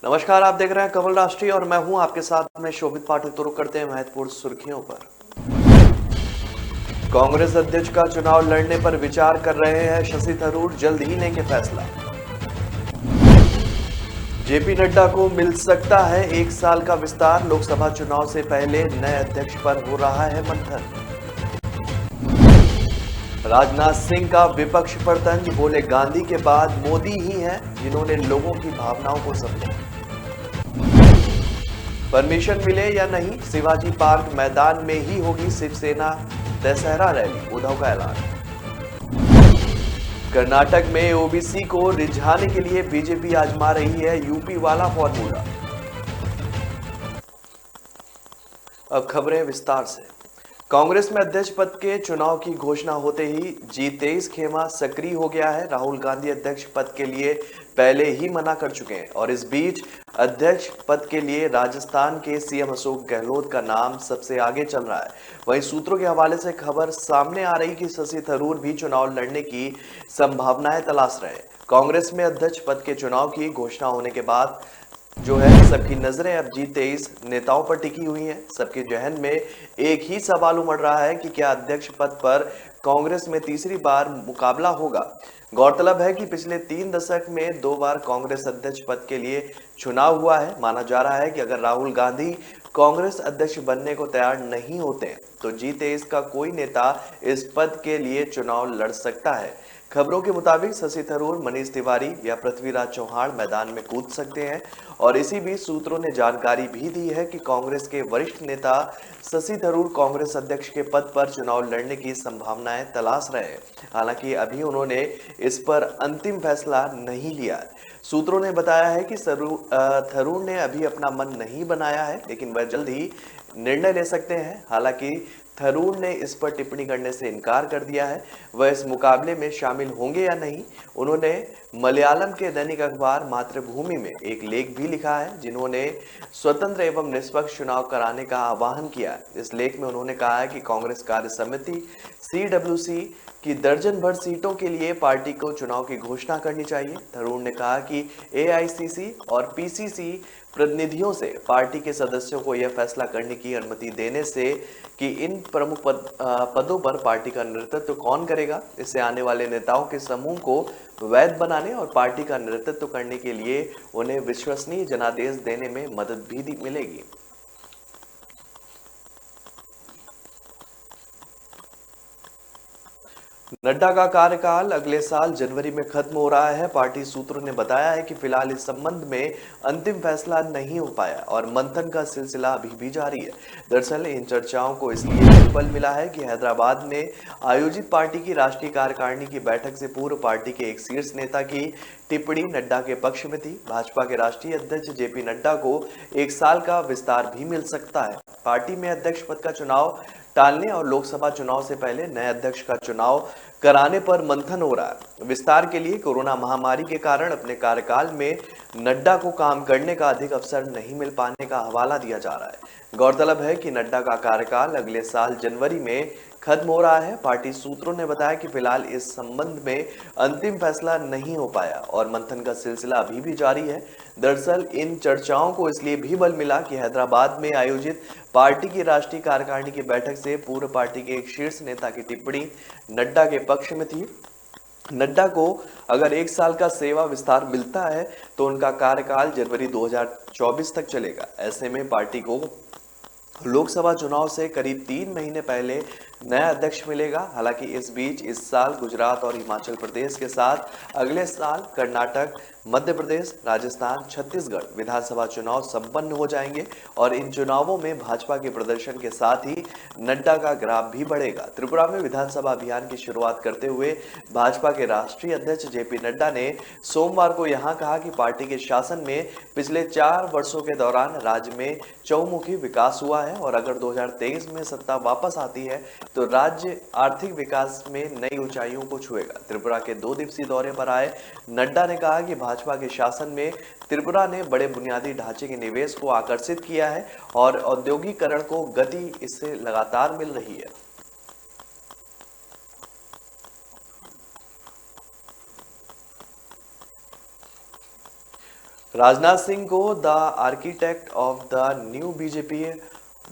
नमस्कार, आप देख रहे हैं कमल राष्ट्रीय और मैं हूं आपके साथ में शोभित पाठक। तो रुक करते हैं महत्वपूर्ण सुर्खियों पर। कांग्रेस अध्यक्ष का चुनाव लड़ने पर विचार कर रहे हैं शशि थरूर, जल्द ही लेंगे फैसला। जेपी नड्डा को मिल सकता है 1 साल का विस्तार, लोकसभा चुनाव से पहले नए अध्यक्ष पर हो रहा है मंथन। राजनाथ सिंह का विपक्ष पर तंज, बोले गांधी के बाद मोदी ही हैं जिन्होंने लोगों की भावनाओं को समझा। परमिशन मिले या नहीं, शिवाजी पार्क मैदान में ही होगी शिवसेना दशहरा रैली, उद्धव का ऐलान। कर्नाटक में ओबीसी को रिझाने के लिए बीजेपी आजमा रही है यूपी वाला फॉर्मूला। अब खबरें विस्तार से। कांग्रेस में अध्यक्ष पद के चुनाव की घोषणा होते ही G23 खेमा सक्रिय हो गया है। राहुल गांधी अध्यक्ष पद के लिए पहले ही मना कर चुके हैं और इस बीच अध्यक्ष पद के लिए राजस्थान के सीएम अशोक गहलोत का नाम सबसे आगे चल रहा है। वहीं सूत्रों के हवाले से खबर सामने आ रही कि शशि थरूर भी चुनाव लड़ने की संभावनाएं तलाश रहे हैं। कांग्रेस में अध्यक्ष पद के चुनाव की घोषणा होने के बाद जो है सबकी नजरें अब G23 नेताओं पर टिकी हुई हैं। सबके जहन में एक ही सवाल उमड़ रहा है कि क्या अध्यक्ष पद पर कांग्रेस में तीसरी बार मुकाबला होगा। गौरतलब है कि पिछले 3 दशक में 2 बार कांग्रेस अध्यक्ष पद के लिए चुनाव हुआ है। माना जा रहा है कि अगर राहुल गांधी कांग्रेस अध्यक्ष बनने को तैयार नहीं होते तो G23 का कोई नेता इस पद के लिए चुनाव लड़ सकता है। खबरों के मुताबिक शशि थरूर, मनीष तिवारी या पृथ्वीराज चौहान मैदान में कूद सकते हैं और इसी बीच सूत्रों ने जानकारी भी दी है कि कांग्रेस के वरिष्ठ नेता शशि थरूर कांग्रेस अध्यक्ष के पद पर चुनाव लड़ने की संभावनाएं तलाश रहे हैं। हालांकि अभी उन्होंने इस पर अंतिम फैसला नहीं लिया है। सूत्रों ने बताया है कि थरूर ने अभी अपना मन नहीं बनाया है, लेकिन वह जल्द ही निर्णय ले सकते हैं। हालांकि थरूर ने इस पर टिप्पणी करने से इनकार कर दिया है। वह इस मुकाबले में शामिल होंगे या नहीं। उन्होंने मलयालम के दैनिक अखबार मातृभूमि में एक लेख भी लिखा है, जिन्होंने स्वतंत्र एवं निष्पक्ष चुनाव कराने का आह्वान किया है। इस लेख में उन्होंने कहा है कि कांग्रेस कार्य समिति CWC की दर्जन भर सीटों के लिए पार्टी को चुनाव की घोषणा करनी चाहिए। थरूर ने कहा कि AICC और PCC प्रतिनिधियों से पार्टी के सदस्यों को यह फैसला करने की अनुमति देने से कि इन प्रमुख पदों पर पार्टी का नेतृत्व कौन करेगा, इससे आने वाले नेताओं के समूह को वैध बनाने और पार्टी का नेतृत्व करने के लिए उन्हें विश्वसनीय जनादेश देने में मदद भी मिलेगी। नड्डा का कार्यकाल अगले साल जनवरी में खत्म हो रहा है। पार्टी सूत्रों ने बताया है कि फिलहाल इस संबंध में अंतिम फैसला नहीं हो पाया और मंथन का सिलसिला अभी भी जारी है। दरअसल इन चर्चाओं को इसलिए बल मिला है कि हैदराबाद में आयोजित पार्टी की राष्ट्रीय कार्यकारिणी की बैठक से पूर्व पार्टी के एक शीर्ष नेता की टिप्पणी नड्डा के पक्ष में थी। भाजपा के राष्ट्रीय अध्यक्ष JP नड्डा को 1 साल का विस्तार भी मिल सकता है। पार्टी में अध्यक्ष पद का चुनाव टालने और लोकसभा चुनाव से पहले नए अध्यक्ष का चुनाव कराने पर मंथन हो रहा है। विस्तार के लिए कोरोना महामारी के कारण अपने कार्यकाल में नड्डा को काम करने का अधिक अवसर नहीं मिल पाने का हवाला दिया जा रहा है। गौरतलब है कि नड्डा का कार्यकाल अगले साल जनवरी में खत्म हो रहा है। पार्टी सूत्रों ने बताया कि फिलहाल इस संबंध में अंतिम फैसला नहीं हो पाया और मंथन का सिलसिला अभी भी जारी है। दरअसल इन चर्चाओं को इसलिए भी बल मिला कि हैदराबाद में आयोजित पार्टी की राष्ट्रीय कार्यकारिणी की बैठक से पूर्व पार्टी के एक शीर्ष नेता की टिप्पणी नड्डा के पक्ष में थी। नड्डा को अगर 1 साल का सेवा विस्तार मिलता है तो उनका कार्यकाल जनवरी 2024 तक चलेगा। ऐसे में पार्टी को लोकसभा चुनाव से करीब 3 महीने पहले नया अध्यक्ष मिलेगा। हालांकि इस बीच इस साल गुजरात और हिमाचल प्रदेश के साथ अगले साल कर्नाटक, मध्य प्रदेश, राजस्थान, छत्तीसगढ़ विधानसभा चुनाव संपन्न हो जाएंगे और इन चुनावों में भाजपा के प्रदर्शन के साथ ही नड्डा का ग्राफ भी बढ़ेगा। त्रिपुरा में विधानसभा अभियान की शुरुआत करते हुए भाजपा के राष्ट्रीय अध्यक्ष JP नड्डा ने सोमवार को यहां कहा कि पार्टी के शासन में पिछले 4 वर्षों के दौरान राज्य में चहुमुखी विकास हुआ है और अगर 2023 में सत्ता वापस आती है तो राज्य आर्थिक विकास में नई ऊंचाइयों को छुएगा। त्रिपुरा के 2 दिवसीय दौरे पर आए नड्डा ने कहा कि भाजपा के शासन में त्रिपुरा ने बड़े बुनियादी ढांचे के निवेश को आकर्षित किया है और औद्योगिकरण को गति इससे लगातार मिल रही है। राजनाथ सिंह को the architect of the new BJP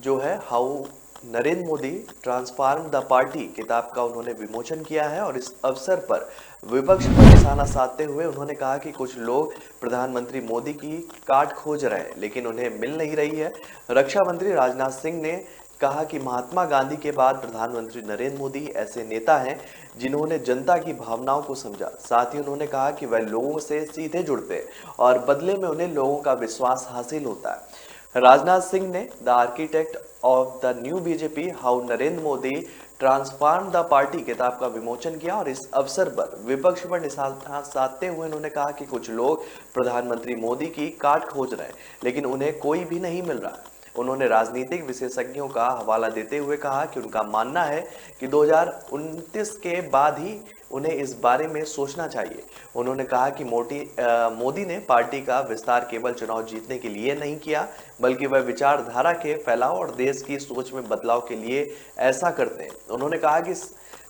जो है how Narendra Modi transform the party किताब का उन्होंने विमोचन किया है और इस अवसर पर विपक्ष पर निशाना साधते हुए उन्होंने कहा कि कुछ लोग प्रधानमंत्री मोदी की काट खोज रहे हैं लेकिन उन्हें मिल नहीं रही है। रक्षा मंत्री राजनाथ सिंह ने कहा कि महात्मा गांधी के बाद प्रधानमंत्री नरेंद्र मोदी ऐसे नेता हैं जिन्होंने जनता की भावनाओं को समझा। साथ ही उन्होंने कहा कि वह लोगों से सीधे जुड़ते हैं और बदले में उन्हें लोगों का विश्वास हासिल होता है। राजनाथ सिंह ने the architect of the new BJP how Narendra Modi transform the party किताब का विमोचन किया और इस अवसर पर विपक्ष पर निशाना साधते हुए उन्होंने कहा कि कुछ लोग प्रधानमंत्री मोदी की काट खोज रहे हैं लेकिन उन्हें कोई भी नहीं मिल रहा है। उन्होंने राजनीतिक विशेषज्ञों का हवाला देते हुए कहा कि उनका मानना है कि 2029 के बाद ही उन्हें इस बारे में सोचना चाहिए। उन्होंने कहा कि मोदी ने पार्टी का विस्तार केवल चुनाव जीतने के लिए नहीं किया बल्कि वह विचारधारा के फैलाव और देश की सोच में बदलाव के लिए ऐसा करते हैं। उन्होंने कहा कि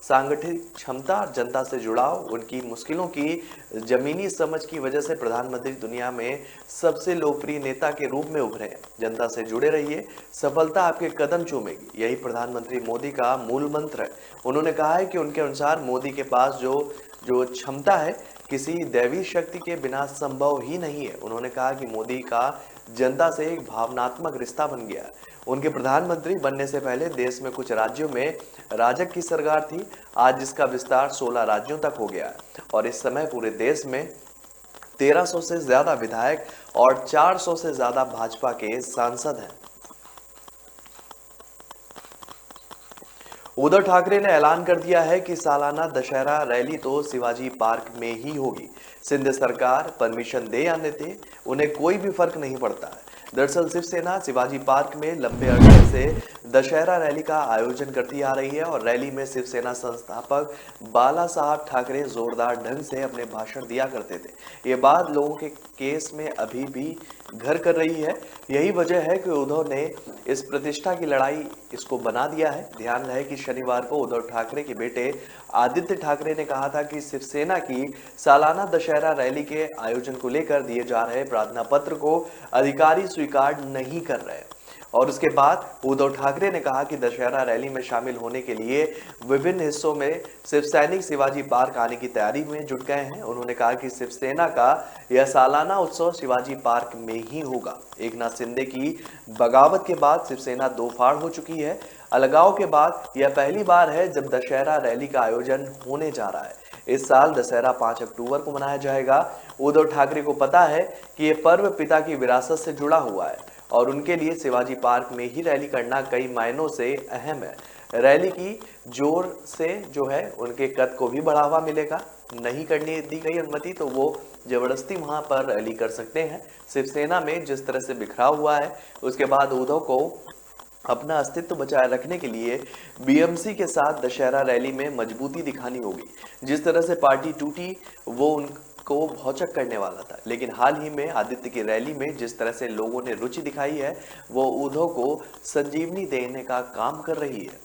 सांगठनिक क्षमता, जनता से जुड़ाव, उनकी मुश्किलों की जमीनी समझ की वजह से प्रधानमंत्री दुनिया में सबसे लोकप्रिय नेता के रूप में उभरे हैं। जनता से जुड़े रहिए, सफलता आपके कदम चूमेगी, यही प्रधानमंत्री मोदी का मूल मंत्र है। उन्होंने कहा है कि उनके अनुसार मोदी के पास जो क्षमता है किसी दैवी शक्ति के बिना संभव ही नहीं है। उन्होंने कहा कि मोदी का जनता से एक भावनात्मक रिश्ता बन गया है। उनके प्रधानमंत्री बनने से पहले देश में कुछ राज्यों में राजग की सरकार थी, आज जिसका विस्तार 16 राज्यों तक हो गया है और इस समय पूरे देश में 1300 से ज्यादा विधायक और 400 से ज्यादा भाजपा के सांसद हैं। उद्धव ठाकरे ने ऐलान कर दिया है कि सालाना दशहरा रैली तो शिवाजी पार्क में ही होगी। सिंध सरकार परमिशन दे या न दे, उन्हें कोई भी फर्क नहीं पड़ता है। दरअसल शिवसेना शिवाजी पार्क में लंबे अरसे से दशहरा रैली का आयोजन करती आ रही है और रैली में शिवसेना संस्थापक बाला साहब ठाकरे जोरदार ढंग से अपने भाषण दिया करते थे। ये बात लोगों के केस में अभी भी घर कर रही है। यही वजह है कि उद्धव ने इस प्रतिष्ठा की लड़ाई इसको बना दिया है। ध्यान रहे कि शनिवार को उद्धव ठाकरे के बेटे आदित्य ठाकरे ने कहा था कि शिवसेना की सालाना दशहरा रैली के आयोजन को लेकर दिए जा रहे प्रार्थना पत्र को अधिकारी स्वीकार नहीं कर रहे और उसके बाद उद्धव ठाकरे ने कहा कि दशहरा रैली में शामिल होने के लिए विभिन्न हिस्सों में शिव सैनिक शिवाजी पार्क आने की तैयारी में जुट गए हैं। उन्होंने कहा कि शिवसेना का यह सालाना उत्सव शिवाजी पार्क में ही होगा। एकनाथ शिंदे की बगावत के बाद शिवसेना दो फाड़ हो चुकी है। अलगाव के बाद यह पहली बार है जब दशहरा रैली का आयोजन होने जा रहा है। इस साल दशहरा 5 अक्टूबर को मनाया जाएगा। उद्धव ठाकरे को पता है कि यह पर्व पिता की विरासत से जुड़ा हुआ है और उनके लिए शिवाजी पार्क में ही रैली करना कई मायनों से अहम है। रैली की जोर से जो है उनके कद को भी बढ़ावा मिलेगा। नहीं करने दी गई अनुमति तो वो जबरदस्ती वहां पर रैली कर सकते हैं। शिवसेना में जिस तरह से बिखराव हुआ है उसके बाद उद्धव को अपना अस्तित्व बचाए रखने के लिए बीएमसी के साथ दशहरा रैली में मजबूती दिखानी होगी। जिस तरह से पार्टी टूटी वो उनको भौचक करने वाला था, लेकिन हाल ही में आदित्य की रैली में जिस तरह से लोगों ने रुचि दिखाई है वो उद्धव को संजीवनी देने का काम कर रही है।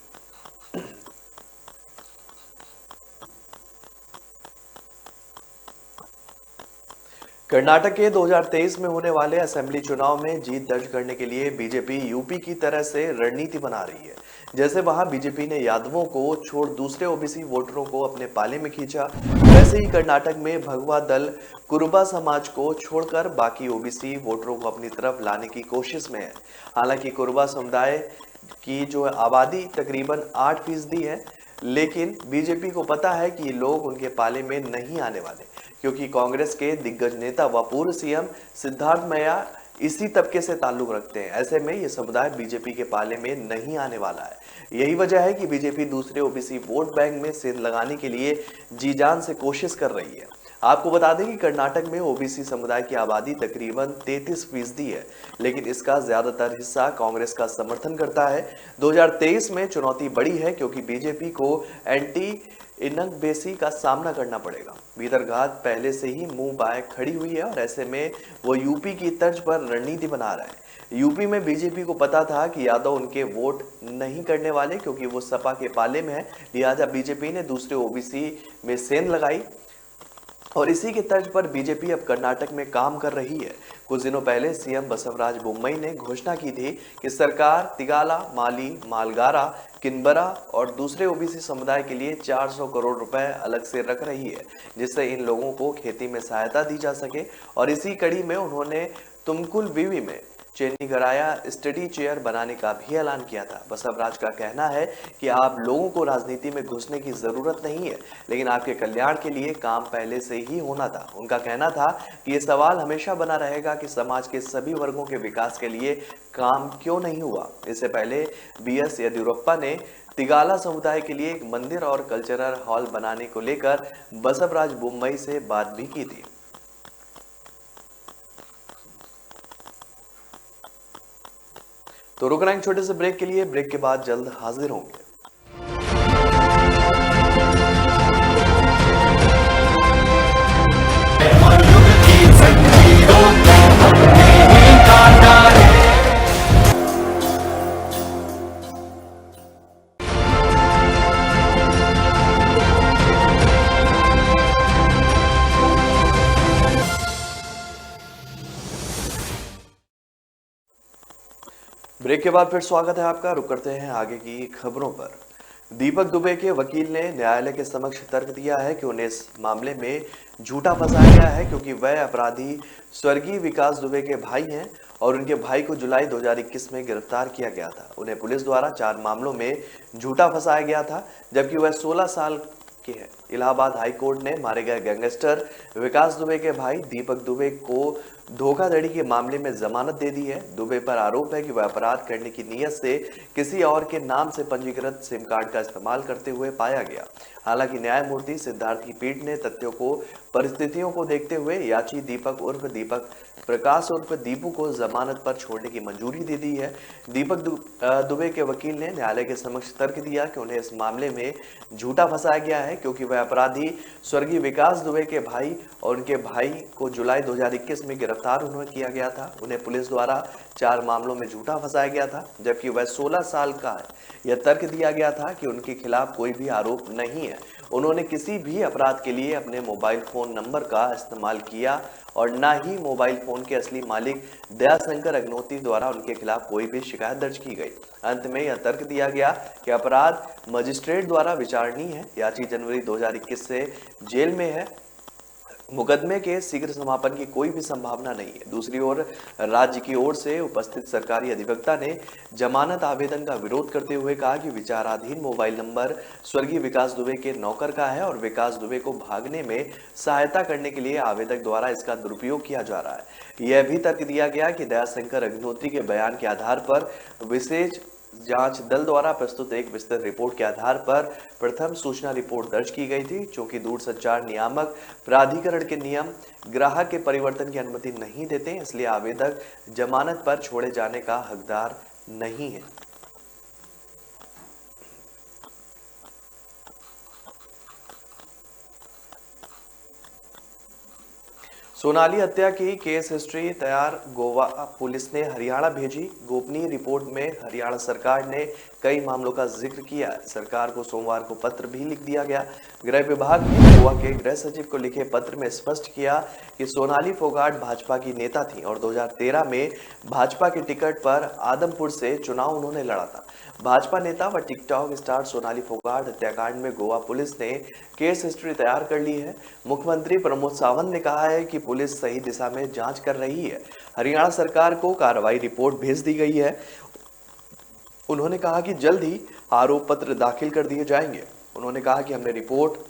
कर्नाटक के 2023 में होने वाले असेंबली चुनाव में जीत दर्ज करने के लिए बीजेपी यूपी की तरह से रणनीति बना रही है। जैसे वहां बीजेपी ने यादवों को छोड़ दूसरे ओबीसी वोटरों को अपने पाले में खींचा, वैसे ही कर्नाटक में भगवा दल कुरुबा समाज को छोड़कर बाकी ओबीसी वोटरों को अपनी तरफ लाने की कोशिश में है। हालांकि कुरुबा समुदाय की जो आबादी तकरीबन 8% है, लेकिन बीजेपी को पता है कि ये लोग उनके पाले में नहीं आने वाले, क्योंकि कांग्रेस के दिग्गज नेता व पूर्व सीएम सिद्धार्थ मैया इसी तबके से ताल्लुक रखते हैं। ऐसे में ये समुदाय बीजेपी के पाले में नहीं आने वाला है। यही वजह है कि बीजेपी दूसरे ओबीसी वोट बैंक में सेंध लगाने के लिए जी जान से कोशिश कर रही है। आपको बता दें कि कर्नाटक में ओबीसी समुदाय की आबादी तकरीबन 33% है, लेकिन इसका ज्यादातर हिस्सा कांग्रेस का समर्थन करता है। 2023 में चुनौती बड़ी है क्योंकि बीजेपी को एंटी इनकबेसी का सामना करना पड़ेगा। भीतरघात पहले से ही मुंह बाएं खड़ी हुई है और ऐसे में वो यूपी की तर्ज पर रणनीति बना रहा है। यूपी में बीजेपी को पता था कि यादव उनके वोट नहीं करने वाले, क्योंकि वो सपा के पाले में है, लिहाजा बीजेपी ने दूसरे ओबीसी में सेंध लगाई। और इसी के तर्ज पर बीजेपी अब कर्नाटक में काम कर रही है। कुछ दिनों पहले सीएम बसवराज बोम्मई ने घोषणा की थी कि सरकार तिगाला, माली, मालगारा, किन्बरा और दूसरे ओबीसी समुदाय के लिए 400 करोड़ रुपए अलग से रख रही है, जिससे इन लोगों को खेती में सहायता दी जा सके। और इसी कड़ी में उन्होंने तुमकुल विवी में चेन्नीगराया स्टडी चेयर बनाने का भी ऐलान किया था। बसवराज का कहना है कि आप लोगों को राजनीति में घुसने की जरूरत नहीं है, लेकिन आपके कल्याण के लिए काम पहले से ही होना था। उनका कहना था कि ये सवाल हमेशा बना रहेगा कि समाज के सभी वर्गों के विकास के लिए काम क्यों नहीं हुआ। इससे पहले बीएस येदियुरप्पा ने तिगाला समुदाय के लिए एक मंदिर और कल्चरल हॉल बनाने को लेकर बसवराज बोम्मई से बात भी की थी। तो रुक रहे हैं छोटे से ब्रेक के लिए, ब्रेक के बाद जल्द हाजिर होंगे। ब्रेक के बाद फिर स्वागत है आपका। रुक करते हैं आगे की खबरों पर। दीपक दुबे के वकील ने न्यायालय के समक्ष तर्क दिया है कि उन्हें इस मामले में झूठा फंसाया गया है, क्योंकि वह अपराधी स्वर्गीय विकास दुबे के भाई हैं और उनके भाई को जुलाई 2021 में गिरफ्तार किया गया था। उन्हें पुलिस द्वारा 4 मामलों में झूठा फंसाया गया था, जबकि वह 16 साल के हैं। इलाहाबाद हाई कोर्ट ने मारे गए गैंगस्टर विकास दुबे के भाई दीपक दुबे को धोखाधड़ी के मामले में जमानत दे दी है। दुबे पर आरोप है कि वह अपराध करने की नीयत से किसी और के नाम से पंजीकृत सिम कार्ड का इस्तेमाल करते हुए पाया गया। हालांकि न्यायमूर्ति सिद्धार्थ की पीठ ने तथ्यों को परिस्थितियों को देखते हुए याची दीपक उर्फ दीपक प्रकाश उर्फ दीपू को जमानत पर छोड़ने की मंजूरी दे दी है। दीपक दुबे के वकील ने न्यायालय के समक्ष तर्क दिया कि उन्हें इस मामले में झूठा फंसाया गया है, क्योंकि वह अपराधी स्वर्गीय विकास दुबे के भाई और उनके भाई को जुलाई 2021 में गिरफ्तार उन्हें किया गया था। उन्हें पुलिस द्वारा 4 मामलों में झूठा फंसाया गया था, जबकि वह 16 साल का है। यह तर्क दिया गया था कि उनके खिलाफ कोई भी आरोप नहीं है। उन्होंने किसी भी अपराध के लिए अपने मोबाइल फोन नंबर का इस्तेमाल किया और न ही मोबाइल फोन के असली मालिक दयाशंकर अग्नोत्री द्वारा उनके खिलाफ कोई भी शिकायत दर्ज की गई। अंत में यह तर्क दिया गया कि अपराध मजिस्ट्रेट द्वारा विचारणीय है। याची जनवरी 2021 से जेल में है। मुकदमे के शीघ्र समापन की कोई भी संभावना नहीं है। दूसरी ओर राज्य की ओर से उपस्थित सरकारी अधिवक्ता ने जमानत आवेदन का विरोध करते हुए कहा कि विचाराधीन मोबाइल नंबर स्वर्गीय विकास दुबे के नौकर का है और विकास दुबे को भागने में सहायता करने के लिए आवेदक द्वारा इसका दुरुपयोग किया जा रहा है। यह भी तर्क दिया गया कि दयाशंकर अग्निहोत्री के बयान के आधार पर विशेष जांच दल द्वारा प्रस्तुत एक विस्तृत रिपोर्ट के आधार पर प्रथम सूचना रिपोर्ट दर्ज की गई थी। चूंकि दूरसंचार नियामक प्राधिकरण के नियम ग्राहक के परिवर्तन की अनुमति नहीं देते, इसलिए आवेदक जमानत पर छोड़े जाने का हकदार नहीं है। सोनाली हत्या की केस हिस्ट्री तैयार गोवा पुलिस ने हरियाणा भेजी। गोपनीय रिपोर्ट में हरियाणा सरकार ने कई मामलों का जिक्र किया। सरकार को सोमवार को पत्र भी लिख दिया गया। गृह विभाग ने गोवा के गृह सचिव को लिखे पत्र में स्पष्ट किया कि सोनाली फोगाट भाजपा की नेता थी और 2013 में भाजपा के टिकट पर आदमपुर से चुनाव उन्होंने लड़ा था। भाजपा नेता व टिकटॉक स्टार सोनाली फोगाट हत्याकांड में गोवा पुलिस ने केस हिस्ट्री तैयार कर ली है। मुख्यमंत्री प्रमोद सावंत ने कहा है कि पुलिस सही दिशा में जांच कर रही है। हरियाणा सरकार को कार्रवाई रिपोर्ट भेज दी गई है। उन्होंने कहा कि जल्द ही आरोप पत्र दाखिल कर दिए जाएंगे। उन्होंने कहा कि हमने रिपोर्ट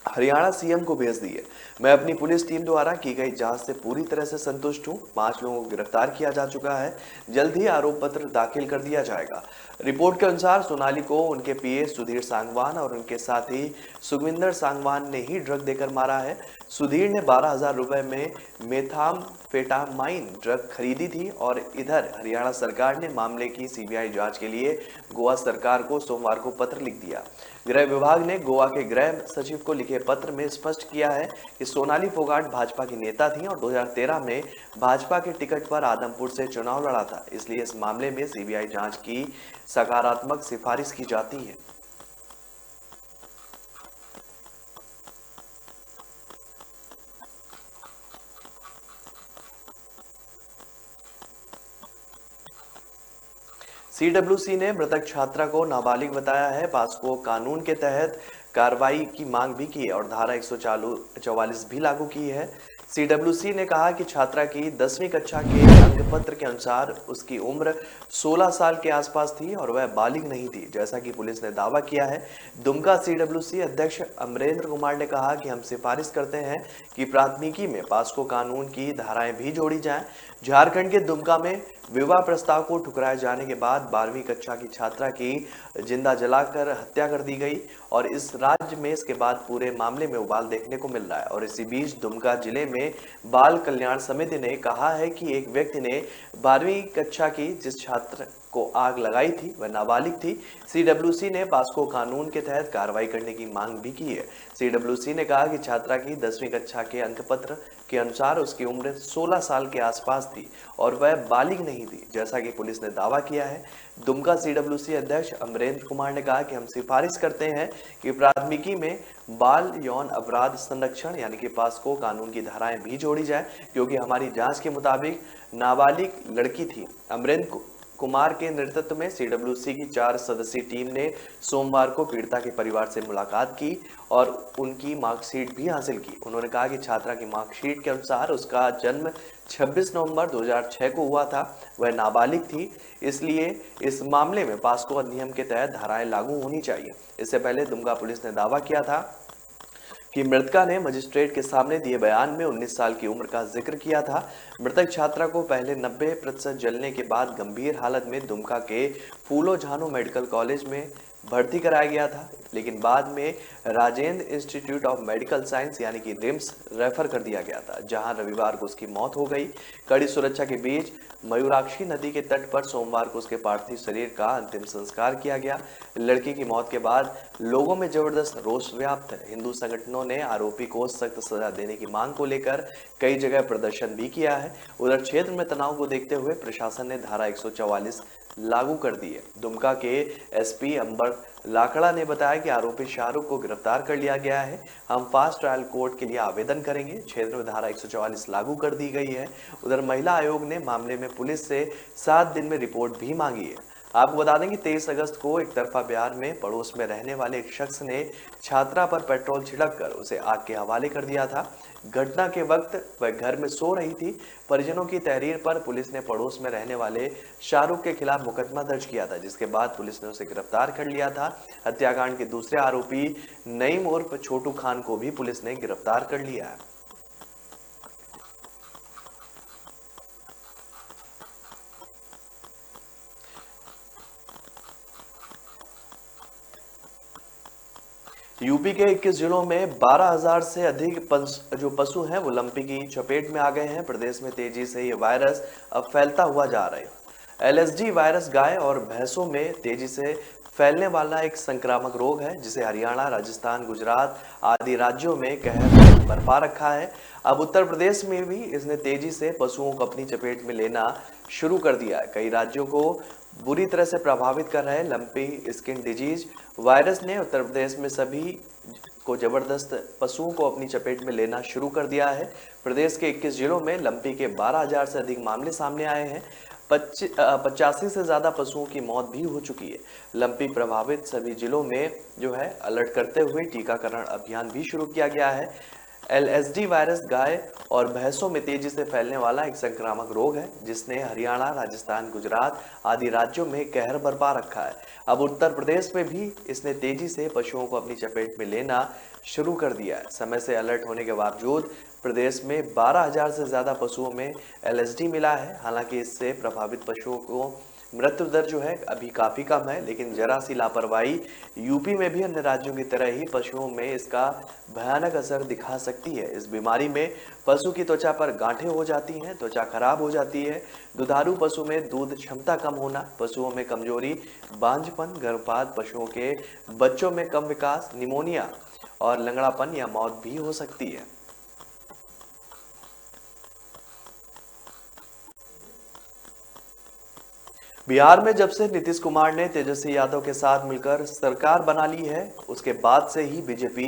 हरियाणा सीएम को भेज दी है। मैं अपनी पुलिस टीम द्वारा की गई जांच से पूरी तरह से संतुष्ट हूं। 5 लोगों को गिरफ्तार किया जा चुका है। जल्द ही आरोप पत्र दाखिल कर दिया जाएगा। रिपोर्ट के अनुसार सोनाली को उनके पीए सुधीर सांगवान और उनके साथी सुखविंदर सांगवान ने ही ड्रग देकर मारा है। सुधीर ने 12,000 रुपए में मेथाम्फेटामाइन ड्रग खरीदी थी और इधर हरियाणा सरकार ने मामले की सीबीआई जांच के लिए गोवा सरकार को सोमवार को पत्र लिख दिया। गृह विभाग ने गोवा के गृह सचिव को लिखे पत्र में स्पष्ट किया है कि सोनाली फोगाट भाजपा की नेता थी और 2013 में भाजपा के टिकट पर आदमपुर से चुनाव लड़ा था। इसलिए इस मामले में सीबीआई जांच की सकारात्मक सिफारिश की जाती है। सीडब्ल्यूसी ने मृतक छात्रा को नाबालिग बताया है। पास्को कानून के तहत कार्रवाई की मांग भी की है और धारा 144 भी लागू की है। सीडब्ल्यूसी ने कहा कि छात्रा की 10वीं कक्षा के अंकपत्र के अनुसार उसकी उम्र 16 साल के आसपास थी और वह बालिग नहीं थी, जैसा कि पुलिस ने दावा किया है। दुमका सीडब्ल्यूसी अध्यक्ष अमरेंद्र कुमार ने कहा कि हम सिफारिश करते हैं कि प्राथमिकी में पास्को कानून की धाराएं भी जोड़ी जाएं। झारखंड के दुमका में विवाह प्रस्ताव को ठुकराए जाने के बाद 12वीं कक्षा की छात्रा की जिंदा जलाकर हत्या कर दी गई और इस राज्य में इसके बाद पूरे मामले में उबाल देखने को मिल रहा है। और इसी बीच दुमका जिले में बाल कल्याण समिति ने कहा है कि एक व्यक्ति ने 12वीं कक्षा की जिस छात्र को आग लगाई थी वह नाबालिग थी। सीडब्ल्यूसी ने पास्को कानून के तहत कार्रवाई करने की मांग भी की है। सीडब्ल्यूसी ने कहा कि छात्रा की 10वीं कक्षा के अंकपत्र के अनुसार उसकी उम्र 16 साल के आसपास थी और वह बालिग नहीं थी, जैसा कि पुलिस ने दावा किया है। दुमका सीडब्ल्यूसी अध्यक्ष अमरेंद्र कुमार ने कहा कि हम सिफारिश करते हैं कि प्राथमिकी में बाल यौन अपराध संरक्षण यानी कि पास्को कानून की धाराएं भी जोड़ी जाए, क्योंकि हमारी जांच के मुताबिक नाबालिग लड़की थी। अमरेंद्र कुमार के नेतृत्व में सीडब्ल्यूसी की 4 सदस्यीय टीम ने सोमवार को पीड़िता के परिवार से मुलाकात की और उनकी मार्कशीट भी हासिल की। उन्होंने कहा कि छात्रा की मार्कशीट के अनुसार उसका जन्म 26 नवंबर 2006 को हुआ था, वह नाबालिग थी, इसलिए इस मामले में पास्को अधिनियम के तहत धाराएं लागू होनी चाहिए। इससे पहले दुमका पुलिस ने दावा किया था कि मृतका ने मजिस्ट्रेट के सामने दिए बयान में 19 साल की उम्र का जिक्र किया था। मृतक छात्रा को पहले 90% जलने के बाद गंभीर हालत में दुमका के फूलो झानो मेडिकल कॉलेज में भर्ती कराया गया था, लेकिन बाद में Rajendra institute of medical science यानी कि रिम्स रेफर कर दिया गया था, जहां रविवार को उसकी मौत हो गई। कड़ी सुरक्षा के बीच मयूराक्षी नदी के तट पर सोमवार को उसके पार्थिव शरीर का अंतिम संस्कार किया गया। लड़की की मौत के बाद लोगों में जबरदस्त रोष व्याप्त है। हिंदू संगठनों ने आरोपी को सख्त सजा देने की मांग को लेकर कई जगह प्रदर्शन भी किया है। उधर क्षेत्र में तनाव को देखते हुए प्रशासन ने धारा 144 लागू कर दी है। दुमका के एसपी अंबर लाकड़ा ने बताया कि आरोपी शाहरुख को गिरफ्तार कर लिया गया है। हम फास्ट ट्रायल कोर्ट के लिए आवेदन करेंगे। क्षेत्र में धारा 144 लागू कर दी गई है। उधर महिला आयोग ने मामले में पुलिस से 7 दिन में रिपोर्ट भी मांगी है। आपको बता दें कि 23 अगस्त को एक तरफा बिहार में पड़ोस में रहने वाले एक शख्स ने छात्रा पर पेट्रोल छिड़ककर उसे आग के हवाले कर दिया था। घटना के वक्त वह घर में सो रही थी। परिजनों की तहरीर पर पुलिस ने पड़ोस में रहने वाले शाहरुख के खिलाफ मुकदमा दर्ज किया था, जिसके बाद पुलिस ने उसे गिरफ्तार कर लिया था। हत्याकांड के दूसरे आरोपी नईम उर्फ छोटू खान को भी पुलिस ने गिरफ्तार कर लिया है। यूपी के 21 जिलों में 12,000 से अधिक जो पशु हैं वो लंपी की चपेट में आ गए हैं। प्रदेश में तेजी से ये वायरस अब फैलता हुआ जा रहा है। एलएसडी वायरस गाय और भैंसों में तेजी से फैलने वाला एक संक्रामक रोग है, जिसे हरियाणा, राजस्थान, गुजरात आदि राज्यों में कहर बरपा रखा है। अब उत्तर प्रदेश में भी इसने तेजी से पशुओं को अपनी चपेट में लेना शुरू कर दिया है। कई राज्यों को बुरी तरह से प्रभावित कर रहा है। लंपी स्किन डिजीज वायरस ने उत्तर प्रदेश में सभी को जबरदस्त पशुओं को अपनी चपेट में लेना शुरू कर दिया है। प्रदेश के 21 जिलों में लंपी के 12,000 से अधिक मामले सामने आए हैं। 85 से ज्यादा पशुओं की मौत भी हो चुकी है। लंपी प्रभावित सभी जिलों में जो है अलर्ट करते हुए टीकाकरण अभियान भी शुरू किया गया है। एलएसडी वायरस गाय और भैंसों में तेजी से फैलने वाला एक संक्रामक रोग है, जिसने हरियाणा, राजस्थान, गुजरात आदि राज्यों में कहर बरपा रखा है। अब उत्तर प्रदेश में भी इसने तेजी से पशुओं को अपनी चपेट में लेना शुरू कर दिया है। समय से अलर्ट होने के बावजूद प्रदेश में 12,000 से ज्यादा पशुओं में एलएसडी मिला है। हालांकि इससे प्रभावित पशुओं को मृत्यु दर जो है अभी काफी कम है, लेकिन जरा सी लापरवाही यूपी में भी अन्य राज्यों की तरह ही पशुओं में इसका भयानक असर दिखा सकती है। इस बीमारी में पशु की त्वचा पर गांठें हो जाती हैं, त्वचा खराब हो जाती है। दुधारू पशु में दूध क्षमता कम होना, पशुओं में कमजोरी, बांझपन, गर्भपात, पशुओं के बच्चों में कम विकास, निमोनिया और लंगड़ापन या मौत भी हो सकती है। बिहार में जब से नीतीश कुमार ने तेजस्वी यादव के साथ मिलकर सरकार बना ली है, उसके बाद से ही बीजेपी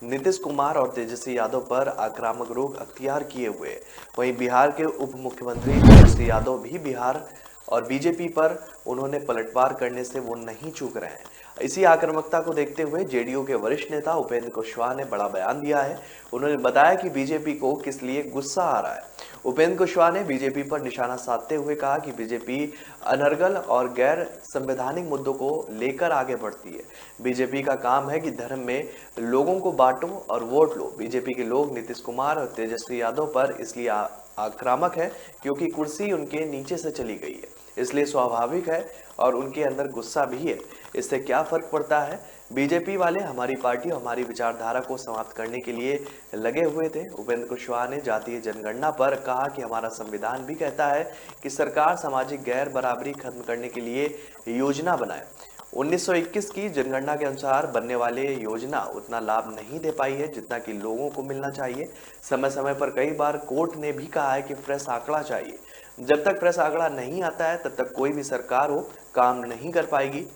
नीतीश कुमार और तेजस्वी यादव पर आक्रामक रुख अख्तियार किए हुए। वहीं बिहार के उप मुख्यमंत्री तेजस्वी यादव भी बिहार और बीजेपी पर उन्होंने पलटवार करने से वो नहीं चूक रहे हैं। इसी आक्रामकता को देखते हुए जेडीयू के वरिष्ठ नेता उपेंद्र कुशवाहा ने बड़ा बयान दिया है। उन्होंने बताया कि बीजेपी को किस लिए गुस्सा आ रहा है। उपेंद्र कुशवाहा ने बीजेपी पर निशाना साधते हुए कहा कि बीजेपी अनर्गल और गैर संवैधानिक मुद्दों को लेकर आगे बढ़ती है। बीजेपी का काम है कि धर्म में लोगों को बांटो और वोट लो। बीजेपी के लोग नीतीश कुमार और तेजस्वी यादव पर इसलिए आक्रामक है क्योंकि कुर्सी उनके नीचे से चली गई है, इसलिए स्वाभाविक है और उनके अंदर गुस्सा भी है। इससे क्या फर्क पड़ता है? बीजेपी वाले हमारी पार्टी और हमारी विचारधारा को समाप्त करने के लिए लगे हुए थे। उपेंद्र कुशवाहा ने जातीय जनगणना पर कहा कि हमारा संविधान भी कहता है कि सरकार सामाजिक गैर बराबरी खत्म करने के लिए योजना बनाए। 1921 की जनगणना के अनुसार बनने वाले योजना उतना लाभ नहीं दे पाई है जितना कि लोगों को मिलना चाहिए। समय समय पर कई बार कोर्ट ने भी कहा है कि फ्रेश आंकड़ा चाहिए। जब तक फ्रेश आंकड़ा नहीं आता है तब तक कोई भी सरकार हो काम नहीं कर पाएगी।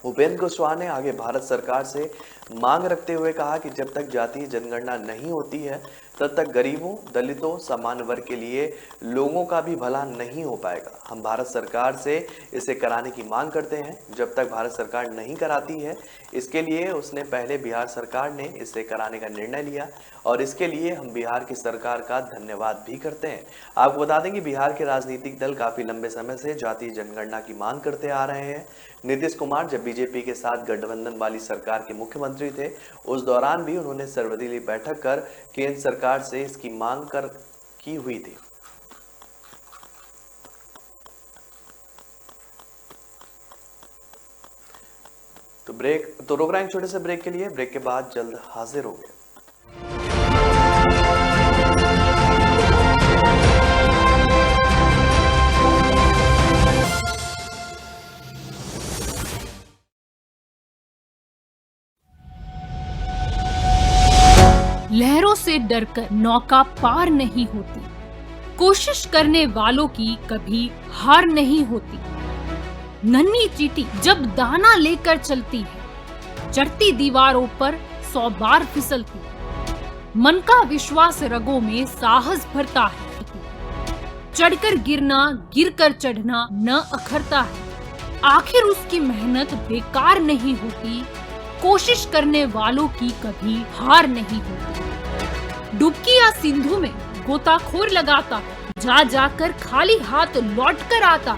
उपेंद्र कुशवाहा ने आगे भारत सरकार से मांग रखते हुए कहा कि जब तक जातीय जनगणना नहीं होती है तब तक गरीबों, दलितों, सामान्य वर्ग के लिए लोगों का भी भला नहीं हो पाएगा। हम भारत सरकार से इसे कराने की मांग करते हैं। जब तक भारत सरकार नहीं कराती है, इसके लिए उसने पहले बिहार सरकार ने इसे कराने का निर्णय लिया और इसके लिए हम बिहार की सरकार का धन्यवाद भी करते हैं। आपको बता दें कि बिहार के राजनीतिक दल काफी लंबे समय से जातीय जनगणना की मांग करते आ रहे हैं। नीतीश कुमार जब बीजेपी के साथ गठबंधन वाली सरकार के मुख्यमंत्री थे, उस दौरान भी उन्होंने सर्वदलीय बैठक कर केंद्र सरकार से इसकी मांग की हुई थी। तो रोक रहे हैं छोटे से ब्रेक के लिए। ब्रेक के बाद जल्द हाजिर होंगे। लहरों से डरकर नौका पार नहीं होती, कोशिश करने वालों की कभी हार नहीं होती। नन्ही चींटी जब दाना लेकर चलती है, चढ़ती दीवारों पर 100 बार फिसलती है। मन का विश्वास रगों में साहस भरता है। चढ़कर गिरना, गिरकर चढ़ना न अखरता है। आखिर उसकी मेहनत बेकार नहीं होती, कोशिश करने वालों की कभी हार नहीं होती। डुबकी या सिंधु में गोताखोर लगाता, जा जाकर खाली हाथ लौट कर आता।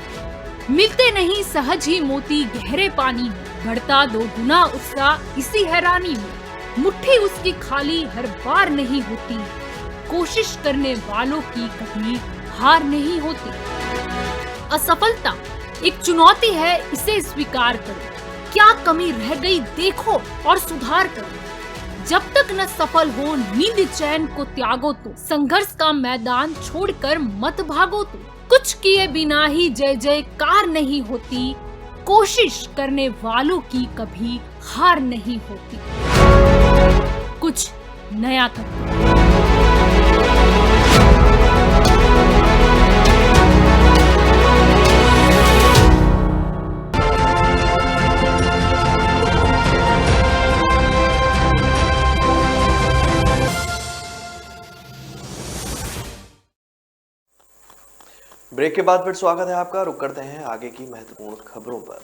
मिलते नहीं सहज ही मोती गहरे पानी में, बढ़ता 2 गुना उत्साह इसी हैरानी में। मुट्ठी उसकी खाली हर बार नहीं होती, कोशिश करने वालों की कभी हार नहीं होती। असफलता एक चुनौती है, इसे स्वीकार करो। क्या कमी रह गई देखो और सुधार करो। जब तक न सफल हो नींद चैन को त्यागो तो, संघर्ष का मैदान छोड़कर मत भागो तो। कुछ किए बिना ही जय जयकार नहीं होती, कोशिश करने वालों की कभी हार नहीं होती। कुछ नया करो। ब्रेक के बाद फिर स्वागत है आपका। रुक करते हैं आगे की महत्वपूर्ण खबरों पर।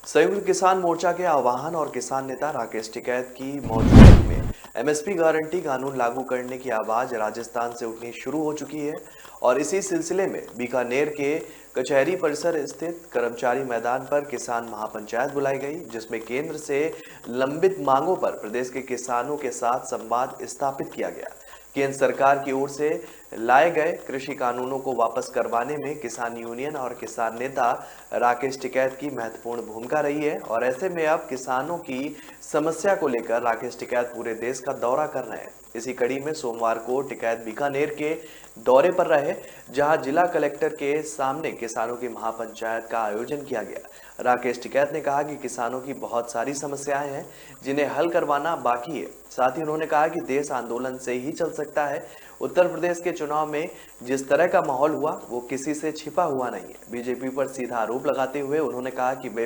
संयुक्त किसान मोर्चा के आह्वान और किसान नेता राकेश टिकैत की मौजूदगी में एमएसपी गारंटी कानून लागू करने की आवाज राजस्थान से उठनी शुरू हो चुकी है और इसी सिलसिले में बीकानेर के कचहरी परिसर स्थित कर्मचारी मैदान पर किसान महापंचायत बुलाई गई, जिसमें केंद्र से लंबित मांगों पर प्रदेश के किसानों के साथ संवाद स्थापित किया गया। केंद्र सरकार की ओर से लाए गए कृषि कानूनों को वापस करवाने में किसान यूनियन और किसान नेता राकेश टिकैत की महत्वपूर्ण भूमिका रही है और ऐसे में अब किसानों की समस्या को लेकर राकेश टिकैत पूरे देश का दौरा कर रहे हैं। इसी कड़ी में सोमवार को टिकैत बीकानेर के दौरे पर रहे, जहां जिला कलेक्टर के सामने किसानों की महापंचायत का आयोजन किया गया। राकेश टिकैत ने कहा कि किसानों की बहुत सारी समस्याएं हैं जिन्हें हल करवाना बाकी है। साथ ही उन्होंने कहा कि देश आंदोलन से ही चल सकता है। उत्तर प्रदेश के चुनाव में जिस तरह का माहौल हुआ वो किसी से छिपा हुआ नहीं है। बीजेपी पर सीधा आरोप लगाते हुए उन्होंने कहा कि वे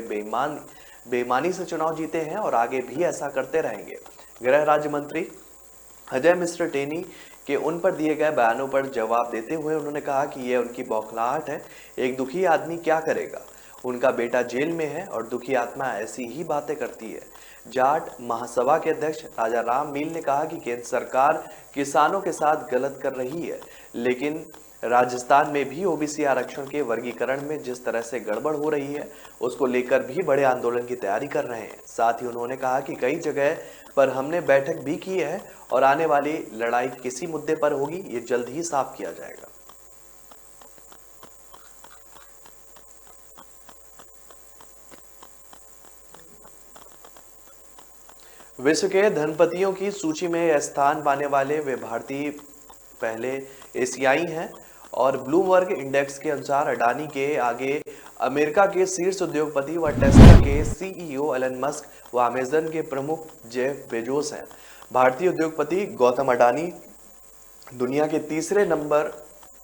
बेईमानी से चुनाव जीते हैं और आगे भी ऐसा करते रहेंगे। गृह राज्य मंत्री अजय मिश्र टेनी कि उन पर दिए गए बयानों पर जवाब देते हुए उन्होंने कहा कि यह उनकी बौखलाहट है। एक दुखी आदमी क्या करेगा? उनका बेटा जेल में है और दुखी आत्मा ऐसी ही बातें करती है। जाट महासभा के अध्यक्ष राजा राम मील ने कहा कि केंद्र सरकार किसानों के साथ गलत कर रही है, लेकिन राजस्थान में भी ओबीसी आरक्षण के वर्गीकरण में जिस तरह से गड़बड़ हो रही है, उसको लेकर भी बड़े आंदोलन की तैयारी कर रहे हैं। साथ ही उन्होंने कहा कि कई जगह पर हमने बैठक भी की है और आने वाली लड़ाई किसी मुद्दे पर होगी, ये जल्द ही साफ किया जाएगा। विश्व के धनपतियों की सूची में स्थान पाने वाले वे भारतीय पहले एशियाई हैं और ब्लूमबर्ग इंडेक्स के अनुसार अडानी के आगे अमेरिका के शीर्ष उद्योगपति व टेस्ला के सीईओ एलन मस्क व अमेजन के प्रमुख जेफ बेजोस हैं। भारतीय उद्योगपति गौतम अडानी दुनिया के तीसरे नंबर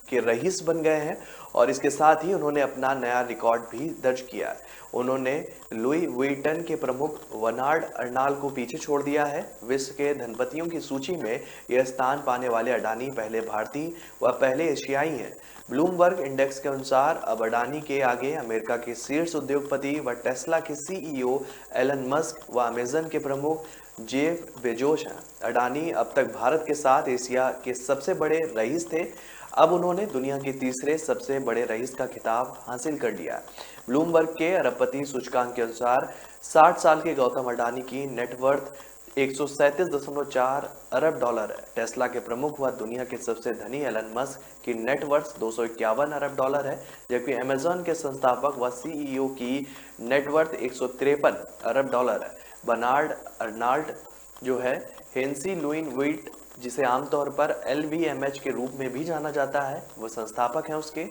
के रईस बन गए हैं और इसके साथ ही उन्होंने अपना नया रिकॉर्ड भी दर्ज किया है। उन्होंने लुई वुइटन के प्रमुख बर्नार्ड अर्नाल को पीछे छोड़ दिया है। विश्व के धनपतियों की सूची में यह स्थान पाने वाले अडानी पहले भारतीय व पहले एशियाई हैं। ब्लूमबर्ग इंडेक्स के अनुसार अब अडानी के आगे अमेरिका के शीर्ष उद्योगपति व टेस्ला के सीईओ एलन मस्क व अमेजन के प्रमुख जेफ बेजोस हैं। अडानी अब तक भारत के साथ एशिया के सबसे बड़े रईस थे। अब उन्होंने दुनिया के तीसरे सबसे बड़े रईस का खिताब हासिल कर लिया। ब्लूमबर्ग के अरबपति सूचकांक के अनुसार 60 साल के गौतम अडानी की नेटवर्थ 137.4 अरब डॉलर है। टेस्ला के प्रमुख व दुनिया के सबसे धनी एलन मस्क की नेटवर्थ 251 अरब डॉलर है, जबकि अमेजन के संस्थापक व सीईओ की नेटवर्थ 153 अरब डॉलर है। बर्नार्ड अर्नाल्ड जो है हेंसी लुइन विट, जिसे आमतौर पर LVMH के रूप में भी जाना जाता है, वो संस्थापक हैं उसके।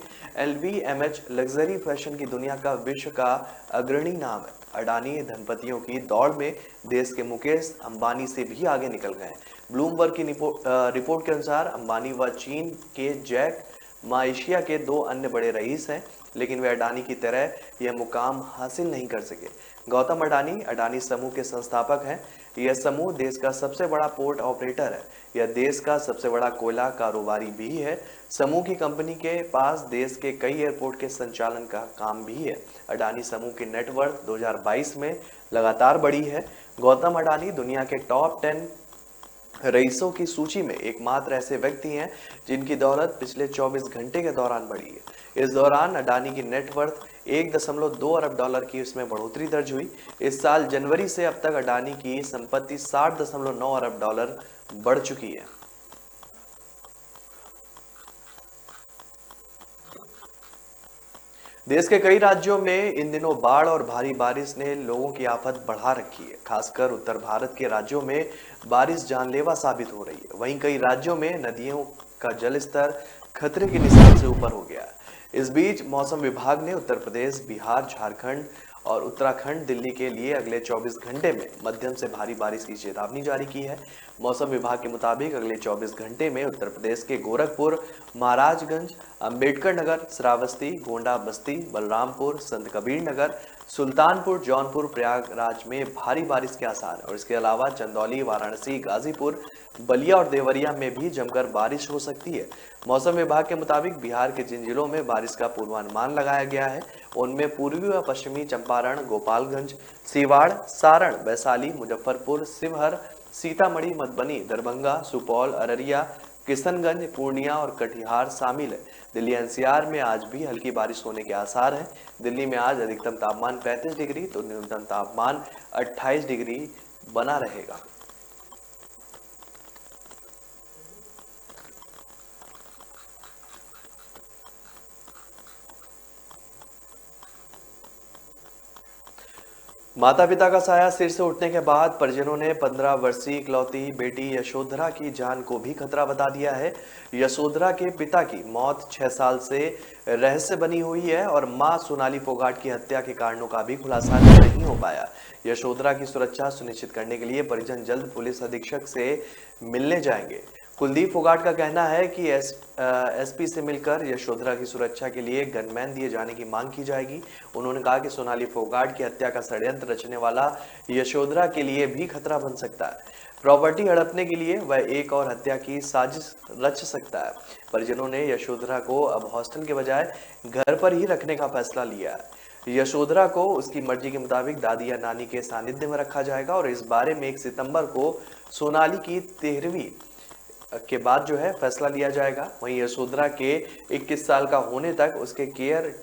LVMH लग्जरी फैशन की दुनिया का विश्व का अग्रणी नाम है। अडानी धनपतियों की दौड़ में देश के मुकेश अंबानी से भी आगे निकल गए। ब्लूमबर्ग की रिपोर्ट के अनुसार अंबानी व चीन के जैक मा एशिया के 2 अन्य बड़े रईस हैं, लेकिन वे अडानी की तरह यह मुकाम हासिल नहीं कर सके। गौतम अडानी अडानी समूह के संस्थापक हैं। यह समूह देश का सबसे बड़ा पोर्ट ऑपरेटर है। यह देश का सबसे बड़ा कोयला कारोबारी भी है। समूह की कंपनी के पास देश के कई एयरपोर्ट के संचालन का काम भी है। अडानी समूह की नेटवर्थ 2022 में लगातार बढ़ी है। गौतम अडानी दुनिया के टॉप 10 रईसों की सूची में एकमात्र ऐसे व्यक्ति हैं जिनकी दौलत पिछले 24 घंटे के दौरान बढ़ी है। इस दौरान अडानी की नेटवर्थ 1.2 अरब डॉलर की इसमें बढ़ोतरी दर्ज हुई। इस साल जनवरी से अब तक अडानी की संपत्ति 60.9 अरब डॉलर बढ़ चुकी है। देश के कई राज्यों में इन दिनों बाढ़ और भारी बारिश ने लोगों की आफत बढ़ा रखी है। खासकर उत्तर भारत के राज्यों में बारिश जानलेवा साबित हो रही है। वहीं कई राज्यों में नदियों का जलस्तर खतरे के निशान से ऊपर हो गया है। इस बीच मौसम विभाग ने उत्तर प्रदेश, बिहार, झारखंड और उत्तराखंड, दिल्ली के लिए अगले 24 घंटे में मध्यम से भारी बारिश की चेतावनी जारी की है। मौसम विभाग के मुताबिक अगले 24 घंटे में उत्तर प्रदेश के गोरखपुर, महाराजगंज, अंबेडकर नगर, श्रावस्ती, गोंडा, बस्ती, बलरामपुर, संत कबीर नगर, सुल्तानपुर, जौनपुर, प्रयागराज में भारी बारिश के आसार है और इसके अलावा चंदौली, वाराणसी, गाजीपुर, बलिया और देवरिया में भी जमकर बारिश हो सकती है। मौसम विभाग के मुताबिक बिहार के जिन जिलों में बारिश का पूर्वानुमान लगाया गया है उनमें पूर्वी व पश्चिमी चंपारण, गोपालगंज, सिवाड़, सारण, वैशाली, मुजफ्फरपुर, शिवहर, सीतामढ़ी, मधुबनी, दरभंगा, सुपौल, अररिया, किशनगंज, पूर्णिया और कटिहार शामिल है। दिल्ली एनसीआर में आज भी हल्की बारिश होने के आसार हैं। दिल्ली में आज अधिकतम तापमान 35 डिग्री तो न्यूनतम तापमान 28 डिग्री बना रहेगा। माता पिता का साया सिर से उठने के बाद परिजनों ने 15 वर्षीय इकलौती बेटी यशोधरा की जान को भी खतरा बता दिया है। यशोधरा के पिता की मौत 6 साल से रहस्य बनी हुई है और मां सोनाली फोगाट की हत्या के कारणों का भी खुलासा नहीं हो पाया। यशोधरा की सुरक्षा सुनिश्चित करने के लिए परिजन जल्द पुलिस अधीक्षक से मिलने जाएंगे। कुलदीप फोगाट का कहना है कि एसपी से मिलकर यशोधरा की सुरक्षा के लिए गनमैन दिए जाने की मांग की जाएगी। उन्होंने कहा कि सोनाली फोगाट की हत्या का षड्यंत्र रचने वाला यशोधरा के लिए भी खतरा बन सकता है। प्रॉपर्टी हड़पने के लिए वह एक और हत्या की साजिश रच सकता है। परिजनों ने यशोधरा को अब हॉस्टल के बजाय घर पर ही रखने का फैसला लिया है। यशोधरा को उसकी मर्जी के मुताबिक दादी या नानी के सानिध्य में रखा जाएगा और इस बारे में 1 सितंबर को सोनाली की 13वीं के बाद जो है फैसला लिया जाएगा। वहीं यशोधरा के 21 साल का होने तक उसके केयर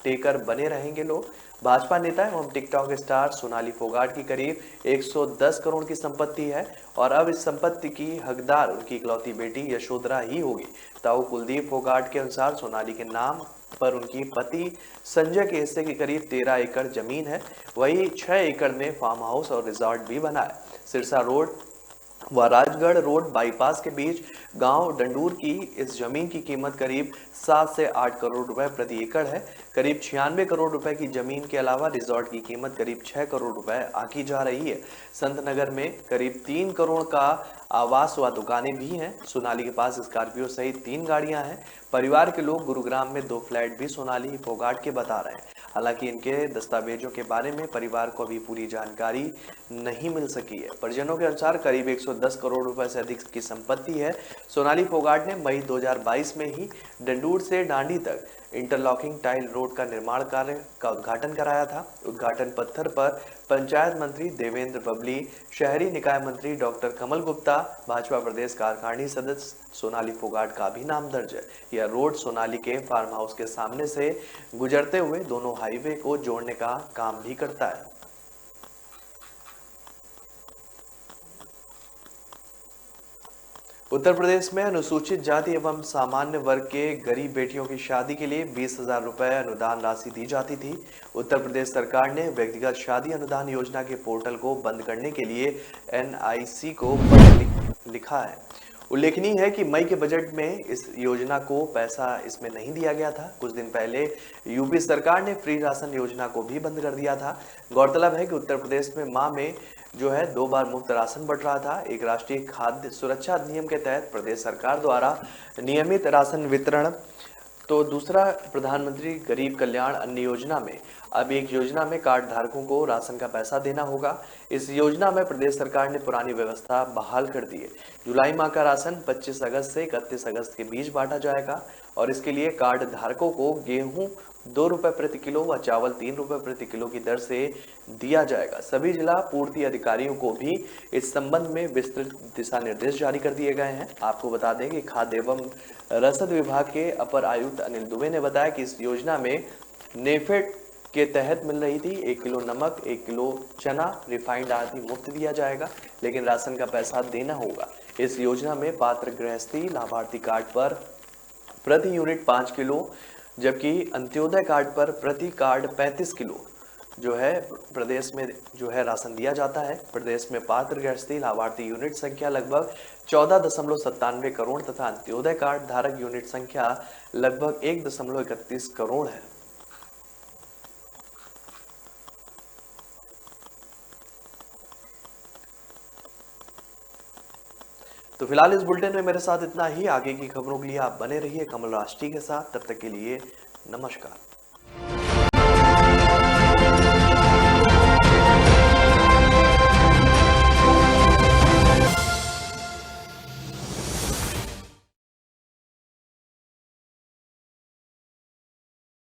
टेकर बने रहेंगे लोग। भाजपा नेता एवं टिकटॉक स्टार सोनाली फोगाट की करीब 110 करोड़ की संपत्ति है और अब इस संपत्ति की हकदार उनकी इकलौती बेटी यशोधरा ही होगी। ताऊ कुलदीप फोगाट के अनुसार सोनाली के नाम पर उनकी पति संजय के हिस्से की करीब 13 एकड़ जमीन है। वही 6 एकड़ में फार्म हाउस और रिजॉर्ट भी बना है। सिरसा रोड व राजगढ़ रोड बाईपास के बीच गांव डंडूर की इस जमीन की कीमत करीब 7 से 8 करोड़ रुपए प्रति एकड़ है। करीब 96 करोड़ रुपए की जमीन के अलावा रिजॉर्ट की कीमत करीब 6 करोड़ रुपए आकी जा रही है। संत नगर में करीब 3 करोड़ का आवास व दुकानें भी हैं। सोनाली के पास स्कॉर्पियो सहित 3 गाड़ियां हैं। परिवार के लोग गुरुग्राम में 2 फ्लैट भी सोनाली फोगाट के बता रहे हैं। हालांकि इनके दस्तावेजों के बारे में परिवार को अभी पूरी जानकारी नहीं मिल सकी है। परिजनों के अनुसार करीब 110 करोड़ रुपए से अधिक की संपत्ति है। सोनाली फोगाट ने मई 2022 में ही डंडूर से डांडी तक इंटरलॉकिंग टाइल रोड का निर्माण कार्य का उद्घाटन कराया था। उद्घाटन पत्थर पर पंचायत मंत्री देवेंद्र बबली, शहरी निकाय मंत्री डॉक्टर कमल गुप्ता, भाजपा प्रदेश कार्यकारिणी सदस्य सोनाली फोगाट का भी नाम दर्ज है। यह रोड सोनाली के फार्म हाउस के सामने से गुजरते हुए दोनों हाईवे को जोड़ने का काम भी करता है। उत्तर प्रदेश में अनुसूचित जाति एवं सामान्य वर्ग के गरीब बेटियों की शादी के लिए 20,000 रुपए अनुदान राशि दी जाती थी। उत्तर प्रदेश सरकार ने व्यक्तिगत शादी अनुदान योजना के पोर्टल को बंद करने के लिए NIC को पत्र लिखा है। उल्लेखनीय है कि मई के बजट में इस योजना को पैसा इसमें नहीं दिया गया था। कुछ दिन पहले यूपी सरकार ने फ्री राशन योजना को भी बंद कर दिया था। गौरतलब है कि उत्तर प्रदेश में माह में जो है 2 बार मुफ्त राशन बंट रहा था। एक राष्ट्रीय खाद्य सुरक्षा अधिनियम के तहत प्रदेश सरकार द्वारा नियमित राशन वितरण, तो दूसरा प्रधानमंत्री गरीब कल्याण अन्न योजना में अब एक योजना में कार्ड धारकों को राशन का पैसा देना होगा। इस योजना में प्रदेश सरकार ने पुरानी व्यवस्था बहाल कर दी है। जुलाई माह का राशन 25 अगस्त से 31 अगस्त के बीच बांटा जाएगा और इसके लिए कार्ड धारकों को गेहूं 2 रुपए प्रति किलो व चावल 3 रुपए प्रति किलो की दर से दिया जाएगा। सभी जिला पूर्ति अधिकारियों को भी इस संबंध में विस्तृत दिशा निर्देश जारी कर दिए गए हैं। आपको बता दें कि खाद्य एवं रसद विभाग के अपर आयुक्त अनिल दुबे ने बताया कि इस योजना में नेफेड के तहत मिल रही थी 1 किलो नमक, 1 किलो चना, रिफाइंड आदि मुफ्त दिया जाएगा, लेकिन राशन का पैसा देना होगा। इस योजना में पात्र गृहस्थी लाभार्थी कार्ड पर प्रति यूनिट 5 किलो, जबकि अंत्योदय कार्ड पर प्रति कार्ड 35 किलो जो है प्रदेश में जो है राशन दिया जाता है। प्रदेश में पात्र गृहस्थी लाभार्थी यूनिट संख्या लगभग 14.97 करोड़ तथा अंत्योदय कार्ड धारक यूनिट संख्या लगभग 1.31 करोड़ है। तो फिलहाल इस बुलेटिन में मेरे साथ इतना ही। आगे की खबरों के लिए आप बने रहिए कमल राष्ट्रीय के साथ। तब तक के लिए नमस्कार।